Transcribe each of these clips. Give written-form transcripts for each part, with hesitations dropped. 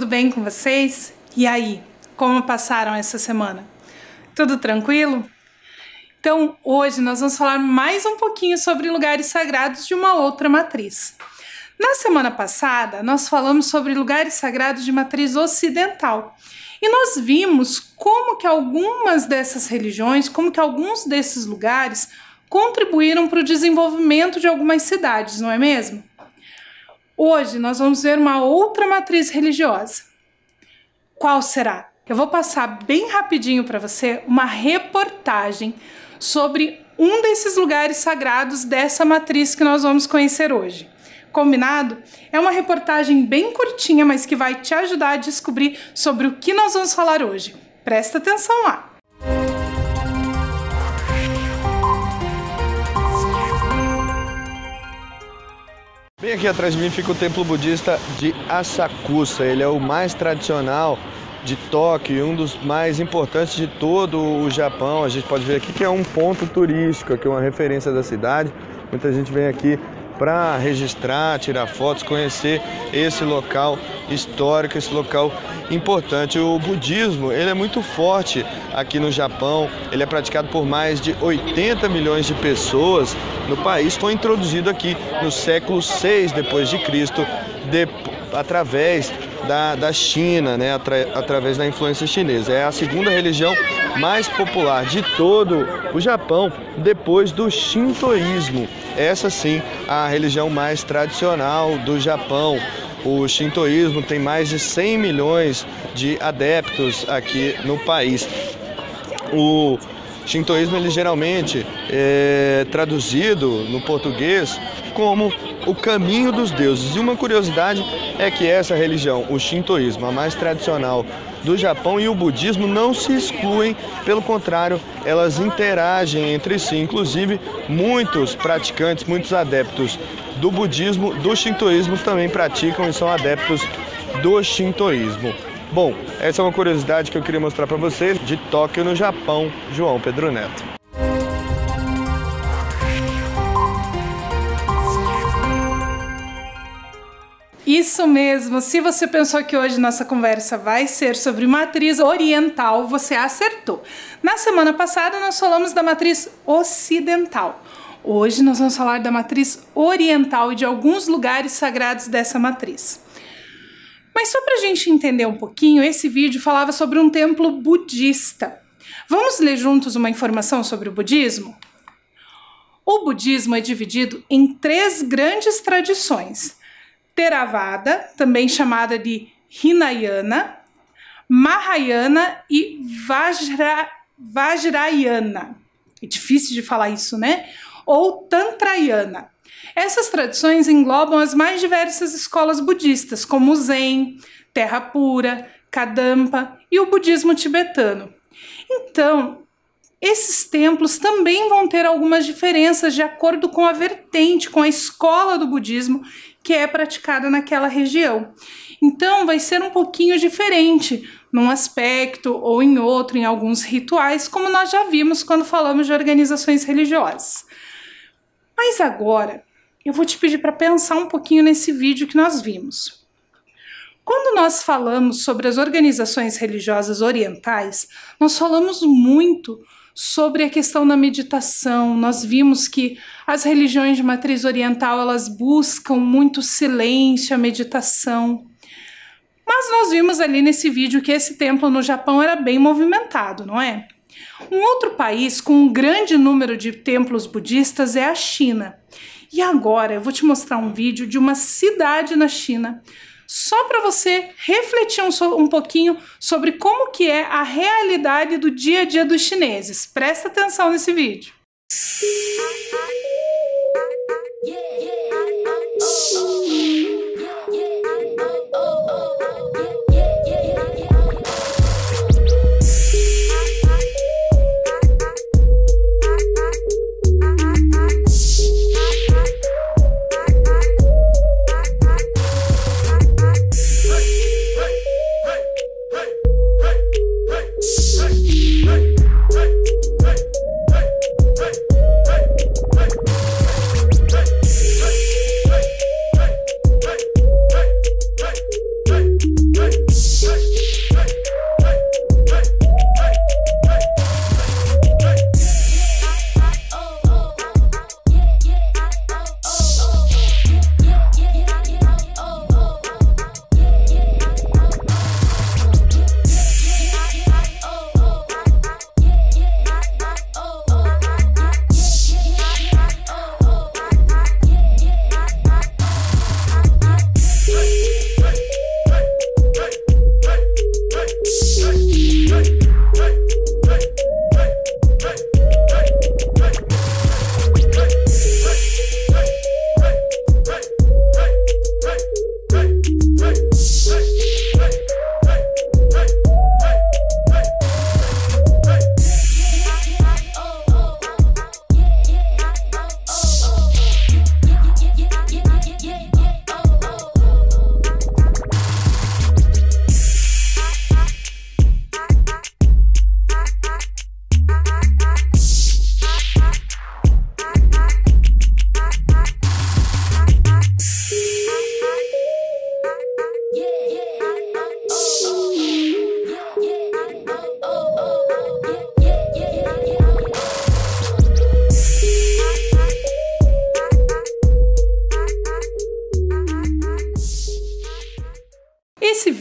tudo bem com vocês? E aí, como passaram essa semana? Tudo tranquilo? Então, hoje nós vamos falar mais um pouquinho sobre lugares sagrados de uma outra matriz. Na semana passada, nós falamos sobre lugares sagrados de matriz ocidental. E nós vimos como que algumas dessas religiões, como que alguns desses lugares contribuíram para o desenvolvimento de algumas cidades, não é mesmo? Hoje nós vamos ver uma outra matriz religiosa. Qual será? Eu vou passar bem rapidinho para você uma reportagem sobre um desses lugares sagrados dessa matriz que nós vamos conhecer hoje. Combinado? É uma reportagem bem curtinha, mas que vai te ajudar a descobrir sobre o que nós vamos falar hoje. Presta atenção lá! Bem aqui atrás de mim fica o templo budista de Asakusa. Ele é o mais tradicional de Tóquio e um dos mais importantes de todo o Japão. A gente pode ver aqui que é um ponto turístico, aqui uma referência da cidade. Muita gente vem aqui para registrar, tirar fotos, conhecer esse local histórico, esse local importante. O budismo, ele é muito forte aqui no Japão, ele é praticado por mais de 80 milhões de pessoas no país. Foi introduzido aqui no século 6 depois de Cristo, através da China, né? Através da influência chinesa. É a segunda religião mais popular de todo o Japão, depois do shintoísmo. Essa sim, a religião mais tradicional do Japão. O shintoísmo tem mais de 100 milhões de adeptos aqui no país. O shintoísmo, ele geralmente é traduzido no português como o caminho dos deuses. E uma curiosidade é que essa religião, o shintoísmo, a mais tradicional do Japão, e o budismo não se excluem, pelo contrário, elas interagem entre si. Inclusive, muitos praticantes, muitos adeptos do budismo, do shintoísmo também praticam e são adeptos do shintoísmo. Bom, essa é uma curiosidade que eu queria mostrar para vocês de Tóquio, no Japão. João Pedro Neto. Isso mesmo, se você pensou que hoje nossa conversa vai ser sobre matriz oriental, você acertou. Na semana passada nós falamos da matriz ocidental. Hoje nós vamos falar da matriz oriental e de alguns lugares sagrados dessa matriz. Mas só para a gente entender um pouquinho, esse vídeo falava sobre um templo budista. Vamos ler juntos uma informação sobre o budismo? O budismo é dividido em 3 grandes tradições: Theravada, também chamada de Hinayana, Mahayana e Vajrayana. É difícil de falar isso, né? Ou Tantrayana. Essas tradições englobam as mais diversas escolas budistas, como o Zen, Terra Pura, Kadampa e o budismo tibetano. Então, esses templos também vão ter algumas diferenças de acordo com a vertente, com a escola do budismo que é praticada naquela região. Então vai ser um pouquinho diferente num aspecto ou em outro, em alguns rituais, como nós já vimos quando falamos de organizações religiosas. Mas agora eu vou te pedir para pensar um pouquinho nesse vídeo que nós vimos. Quando nós falamos sobre as organizações religiosas orientais, nós falamos muito sobre a questão da meditação. Nós vimos que as religiões de matriz oriental, elas buscam muito silêncio, a meditação. Mas nós vimos ali nesse vídeo que esse templo no Japão era bem movimentado, não é? Um outro país com um grande número de templos budistas é a China. E agora eu vou te mostrar um vídeo de uma cidade na China, só para você refletir um pouquinho sobre como que é a realidade do dia a dia dos chineses. Presta atenção nesse vídeo. Hey!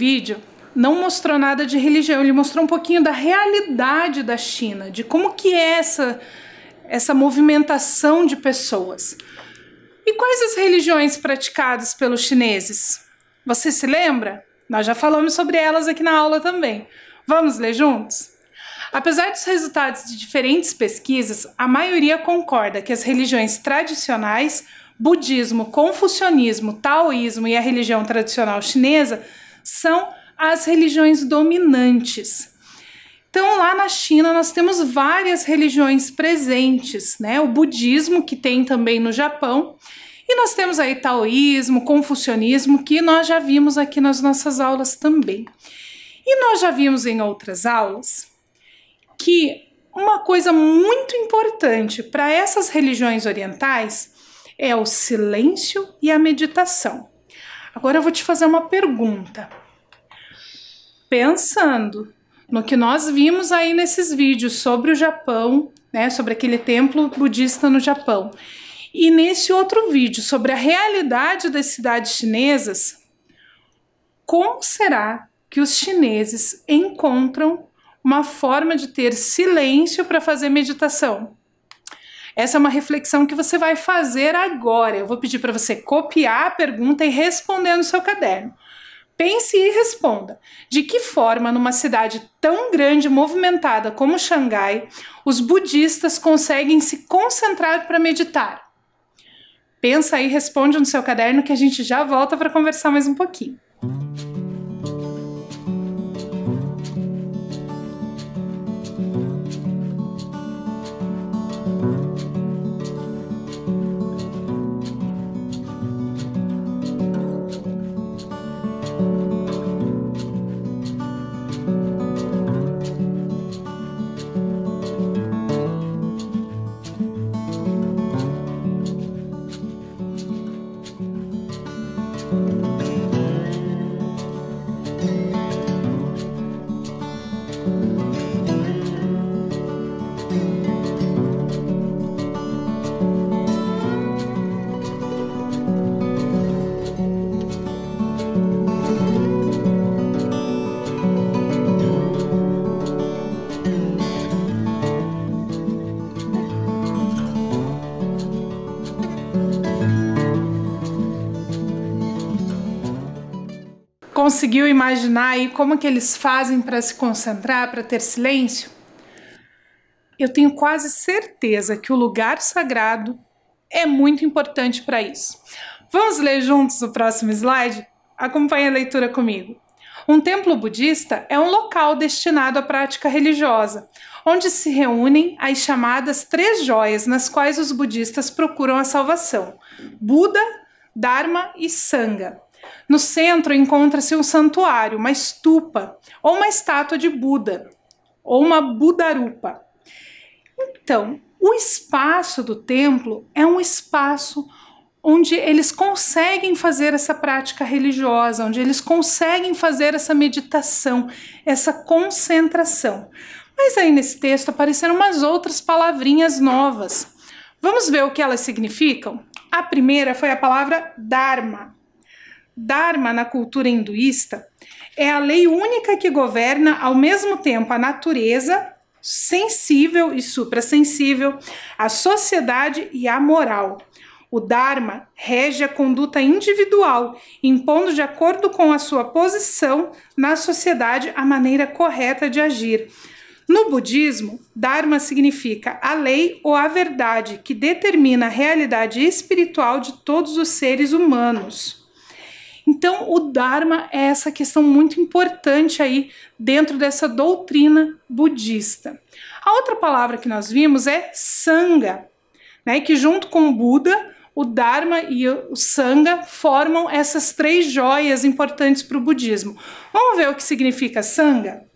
vídeo não mostrou nada de religião, ele mostrou um pouquinho da realidade da China, de como que é essa movimentação de pessoas. E quais as religiões praticadas pelos chineses? Você se lembra? Nós já falamos sobre elas aqui na aula também. Vamos ler juntos? Apesar dos resultados de diferentes pesquisas, a maioria concorda que as religiões tradicionais, budismo, confucionismo, taoísmo e a religião tradicional chinesa, são as religiões dominantes. Então, lá na China, nós temos várias religiões presentes, né? O budismo, que tem também no Japão, e nós temos aí taoísmo, confucionismo, que nós já vimos aqui nas nossas aulas também. E nós já vimos em outras aulas que uma coisa muito importante para essas religiões orientais é o silêncio e a meditação. Agora eu vou te fazer uma pergunta. Pensando no que nós vimos aí nesses vídeos sobre o Japão, né, sobre aquele templo budista no Japão, e nesse outro vídeo sobre a realidade das cidades chinesas, como será que os chineses encontram uma forma de ter silêncio para fazer meditação? Essa é uma reflexão que você vai fazer agora. Eu vou pedir para você copiar a pergunta e responder no seu caderno. Pense e responda. De que forma, numa cidade tão grande e movimentada como Xangai, os budistas conseguem se concentrar para meditar? Pensa aí, responde no seu caderno que a gente já volta para conversar mais um pouquinho. Conseguiu imaginar aí como que eles fazem para se concentrar, para ter silêncio? Eu tenho quase certeza que o lugar sagrado é muito importante para isso. Vamos ler juntos o próximo slide? Acompanhe a leitura comigo. Um templo budista é um local destinado à prática religiosa, onde se reúnem as chamadas 3 joias nas quais os budistas procuram a salvação: Buda, Dharma e Sangha. No centro encontra-se um santuário, uma stupa, ou uma estátua de Buda, ou uma Budarupa. Então, o espaço do templo é um espaço onde eles conseguem fazer essa prática religiosa, onde eles conseguem fazer essa meditação, essa concentração. Mas aí nesse texto apareceram umas outras palavrinhas novas. Vamos ver o que elas significam? A primeira foi a palavra Dharma. Dharma, na cultura hinduísta, é a lei única que governa ao mesmo tempo a natureza, sensível e suprassensível, a sociedade e a moral. O Dharma rege a conduta individual, impondo de acordo com a sua posição na sociedade a maneira correta de agir. No budismo, Dharma significa a lei ou a verdade que determina a realidade espiritual de todos os seres humanos. Então, o Dharma é essa questão muito importante aí dentro dessa doutrina budista. A outra palavra que nós vimos é Sangha, né, que junto com o Buda, o Dharma e o Sangha formam essas 3 joias importantes para o budismo. Vamos ver o que significa Sangha?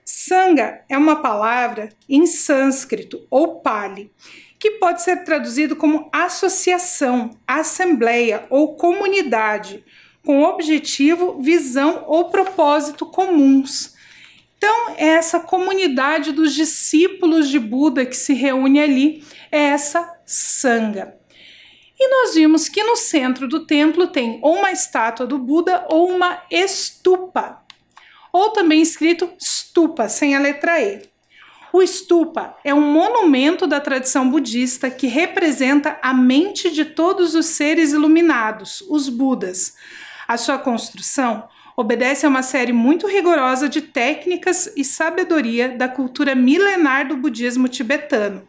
Sangha é uma palavra em sânscrito ou Pali, que pode ser traduzido como associação, assembleia ou comunidade, com objetivo, visão ou propósito comuns. Então, é essa comunidade dos discípulos de Buda que se reúne ali, é essa Sangha. E nós vimos que no centro do templo tem ou uma estátua do Buda ou uma estupa, ou também escrito stupa, sem a letra E. O stupa é um monumento da tradição budista que representa a mente de todos os seres iluminados, os Budas. A sua construção obedece a uma série muito rigorosa de técnicas e sabedoria da cultura milenar do budismo tibetano.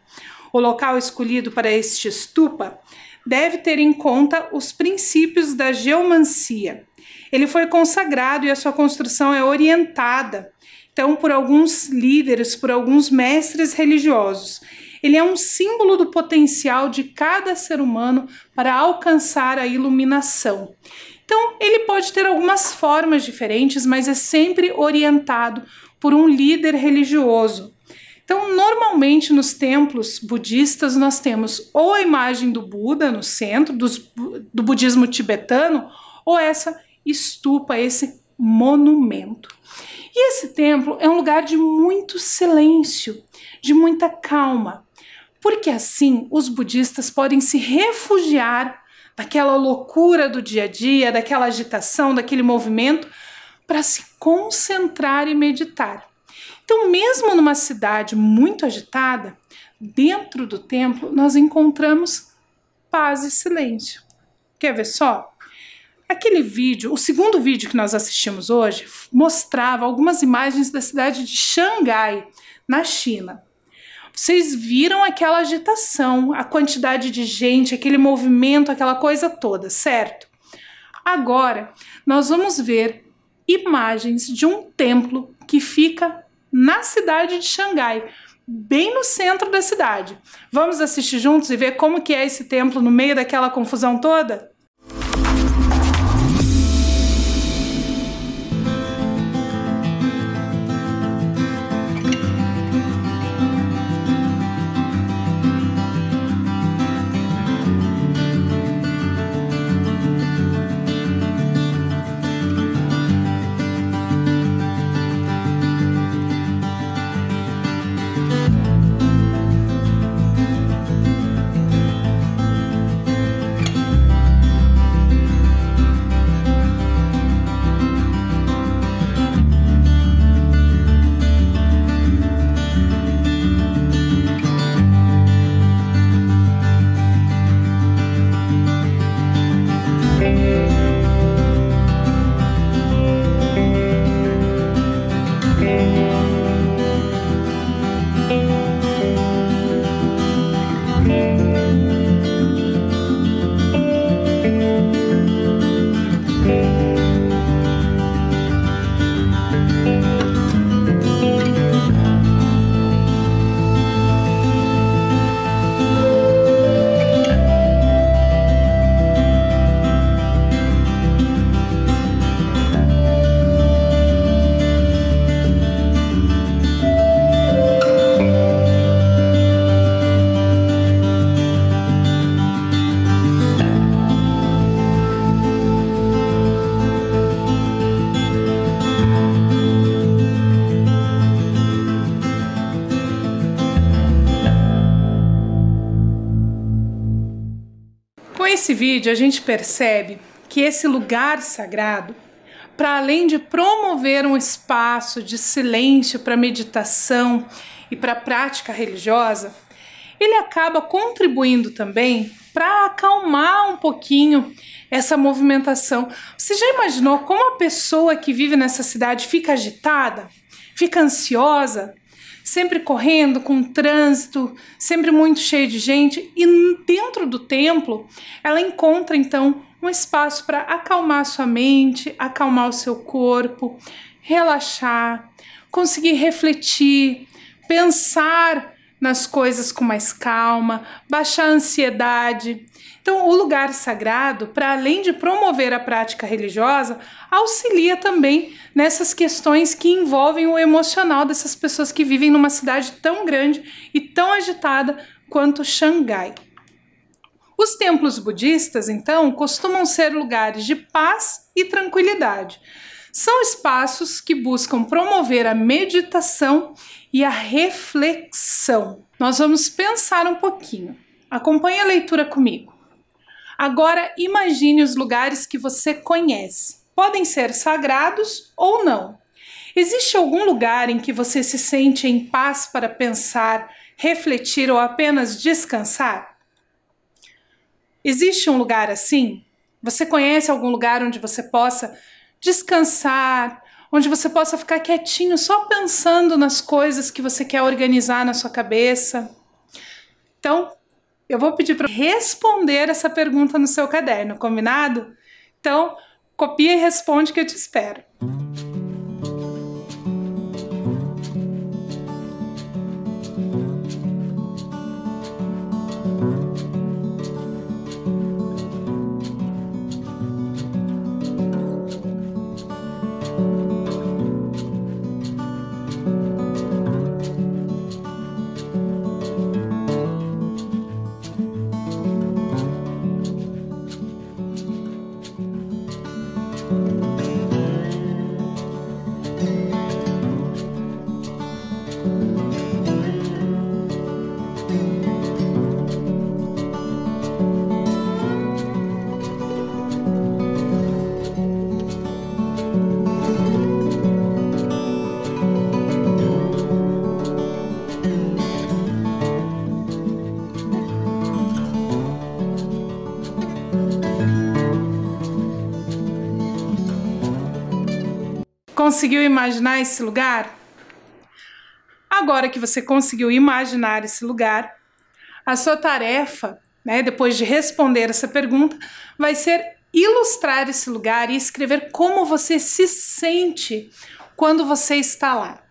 O local escolhido para este stupa deve ter em conta os princípios da geomancia. Ele foi consagrado e a sua construção é orientada, então, por alguns líderes, por alguns mestres religiosos. Ele é um símbolo do potencial de cada ser humano para alcançar a iluminação. Então, ele pode ter algumas formas diferentes, mas é sempre orientado por um líder religioso. Então, normalmente nos templos budistas nós temos ou a imagem do Buda no centro, do budismo tibetano, ou essa estupa, esse monumento. E esse templo é um lugar de muito silêncio, de muita calma, porque assim os budistas podem se refugiar daquela loucura do dia a dia, daquela agitação, daquele movimento, para se concentrar e meditar. Então, mesmo numa cidade muito agitada, dentro do templo nós encontramos paz e silêncio. Quer ver só? Aquele vídeo, o segundo vídeo que nós assistimos hoje, mostrava algumas imagens da cidade de Xangai, na China. Vocês viram aquela agitação, a quantidade de gente, aquele movimento, aquela coisa toda, certo? Agora, nós vamos ver imagens de um templo que fica na cidade de Xangai, bem no centro da cidade. Vamos assistir juntos e ver como que é esse templo no meio daquela confusão toda? Nesse vídeo a gente percebe que esse lugar sagrado, para além de promover um espaço de silêncio para meditação e para prática religiosa, ele acaba contribuindo também para acalmar um pouquinho essa movimentação. Você já imaginou como a pessoa que vive nessa cidade fica agitada, fica ansiosa, sempre correndo, com trânsito, sempre muito cheio de gente, e dentro do templo ela encontra então um espaço para acalmar sua mente, acalmar o seu corpo, relaxar, conseguir refletir, pensar nas coisas com mais calma, baixar a ansiedade. Então, o lugar sagrado, para além de promover a prática religiosa, auxilia também nessas questões que envolvem o emocional dessas pessoas que vivem numa cidade tão grande e tão agitada quanto Xangai. Os templos budistas, então, costumam ser lugares de paz e tranquilidade. São espaços que buscam promover a meditação e a reflexão. Nós vamos pensar um pouquinho. Acompanhe a leitura comigo. Agora imagine os lugares que você conhece. Podem ser sagrados ou não. Existe algum lugar em que você se sente em paz para pensar, refletir ou apenas descansar? Existe um lugar assim? Você conhece algum lugar onde você possa descansar, onde você possa ficar quietinho só pensando nas coisas que você quer organizar na sua cabeça? Então, eu vou pedir para responder essa pergunta no seu caderno, combinado? Então, copia e responde que eu te espero. Conseguiu imaginar esse lugar? Agora que você conseguiu imaginar esse lugar, a sua tarefa, depois de responder essa pergunta, vai ser ilustrar esse lugar e escrever como você se sente quando você está lá.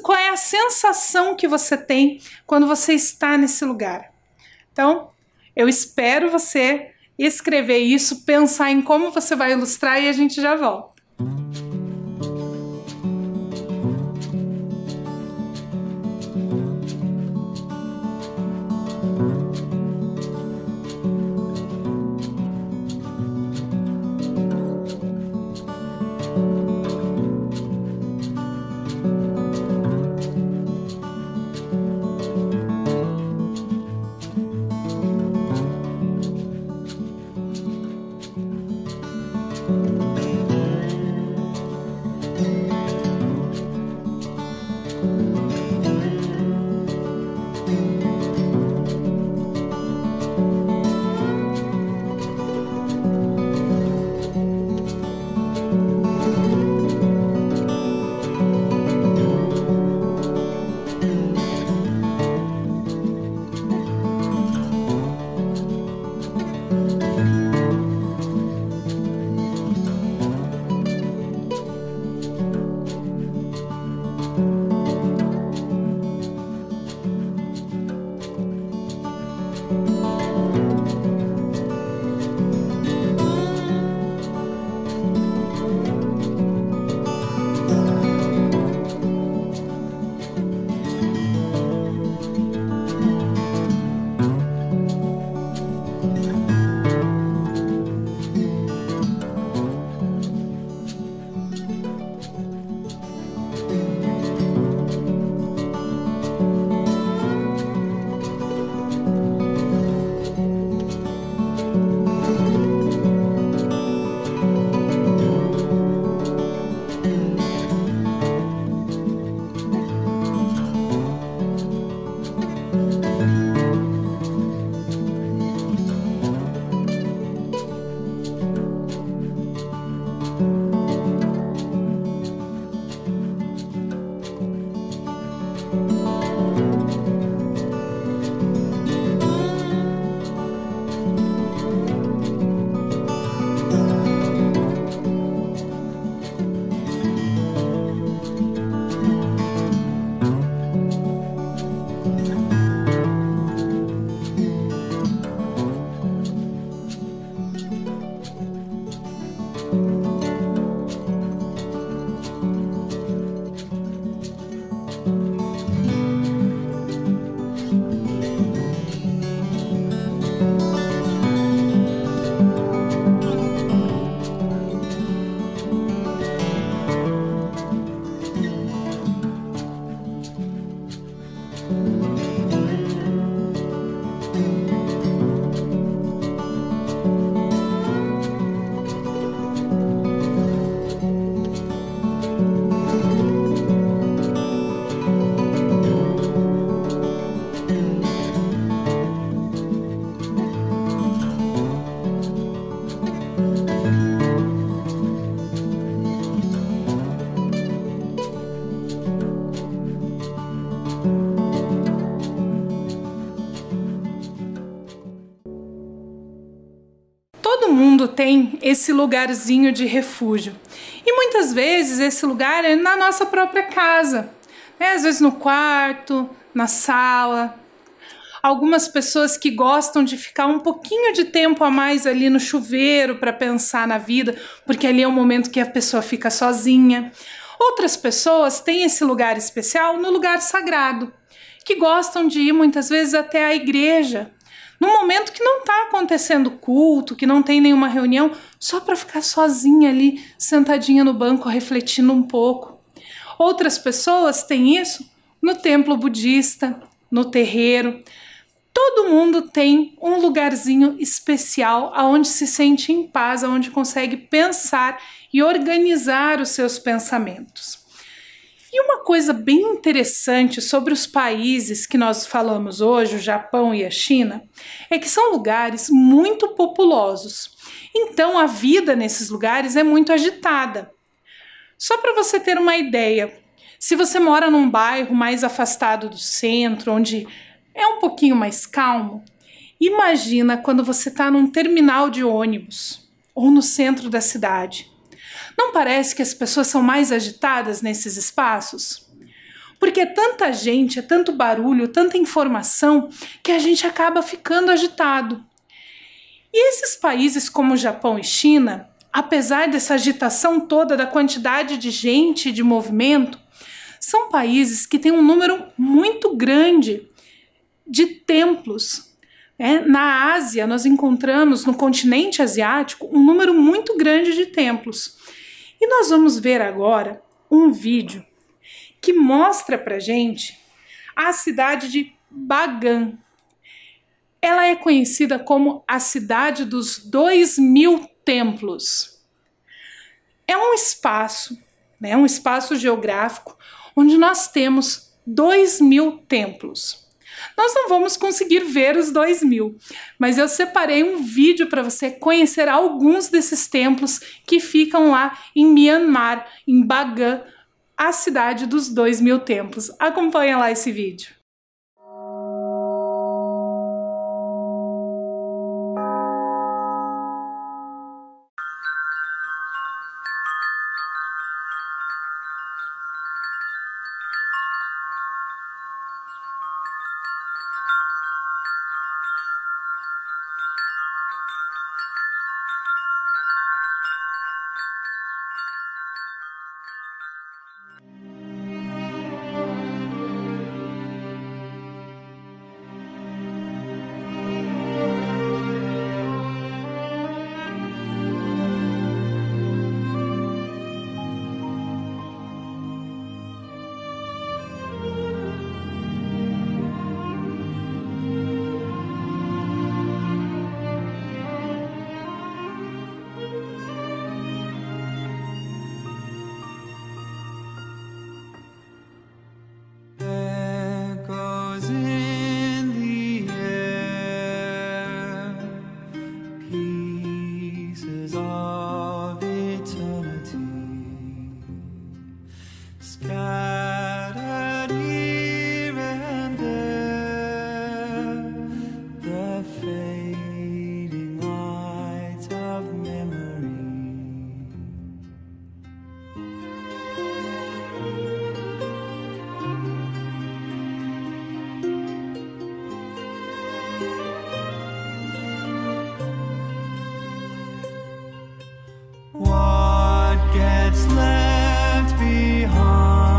Qual é a sensação que você tem quando você está nesse lugar? Então, eu espero você escrever isso, pensar em como você vai ilustrar e a gente já volta. tem esse lugarzinho de refúgio. E muitas vezes esse lugar é na nossa própria casa, né? Às vezes no quarto, na sala. Algumas pessoas que gostam de ficar um pouquinho de tempo a mais ali no chuveiro para pensar na vida, porque ali é o momento que a pessoa fica sozinha. Outras pessoas têm esse lugar especial no lugar sagrado, que gostam de ir muitas vezes até a igreja, num momento que não está acontecendo culto, que não tem nenhuma reunião, só para ficar sozinha ali, sentadinha no banco, refletindo um pouco. Outras pessoas têm isso no templo budista, no terreiro. Todo mundo tem um lugarzinho especial aonde se sente em paz, aonde consegue pensar e organizar os seus pensamentos. E uma coisa bem interessante sobre os países que nós falamos hoje, o Japão e a China, é que são lugares muito populosos. Então a vida nesses lugares é muito agitada. Só para você ter uma ideia, se você mora num bairro mais afastado do centro, onde é um pouquinho mais calmo, imagina quando você está num terminal de ônibus ou no centro da cidade. Não parece que as pessoas são mais agitadas nesses espaços? Porque é tanta gente, é tanto barulho, tanta informação, que a gente acaba ficando agitado. E esses países como o Japão e China, apesar dessa agitação toda, da quantidade de gente e de movimento, são países que têm um número muito grande de templos. Na Ásia, nós encontramos no continente asiático um número muito grande de templos. E nós vamos ver agora um vídeo que mostra pra gente a cidade de Bagan. Ela é conhecida como a cidade dos 2000 templos. É um espaço, um espaço geográfico onde nós temos 2000 templos. Nós não vamos conseguir ver os 2000, mas eu separei um vídeo para você conhecer alguns desses templos que ficam lá em Myanmar, em Bagan, a cidade dos 2000 templos. Acompanha lá esse vídeo. What gets left behind?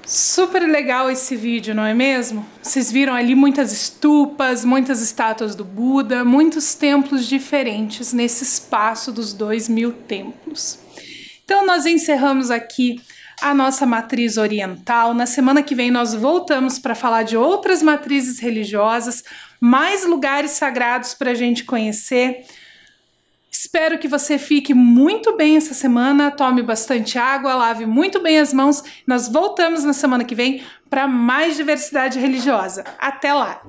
Super legal esse vídeo, não é mesmo? Vocês viram ali muitas estupas, muitas estátuas do Buda, muitos templos diferentes nesse espaço dos 2000 templos. Então nós encerramos aqui a nossa matriz oriental. Na semana que vem nós voltamos para falar de outras matrizes religiosas, mais lugares sagrados para a gente conhecer. Espero que você fique muito bem essa semana, tome bastante água, lave muito bem as mãos. Nós voltamos na semana que vem para mais diversidade religiosa. Até lá!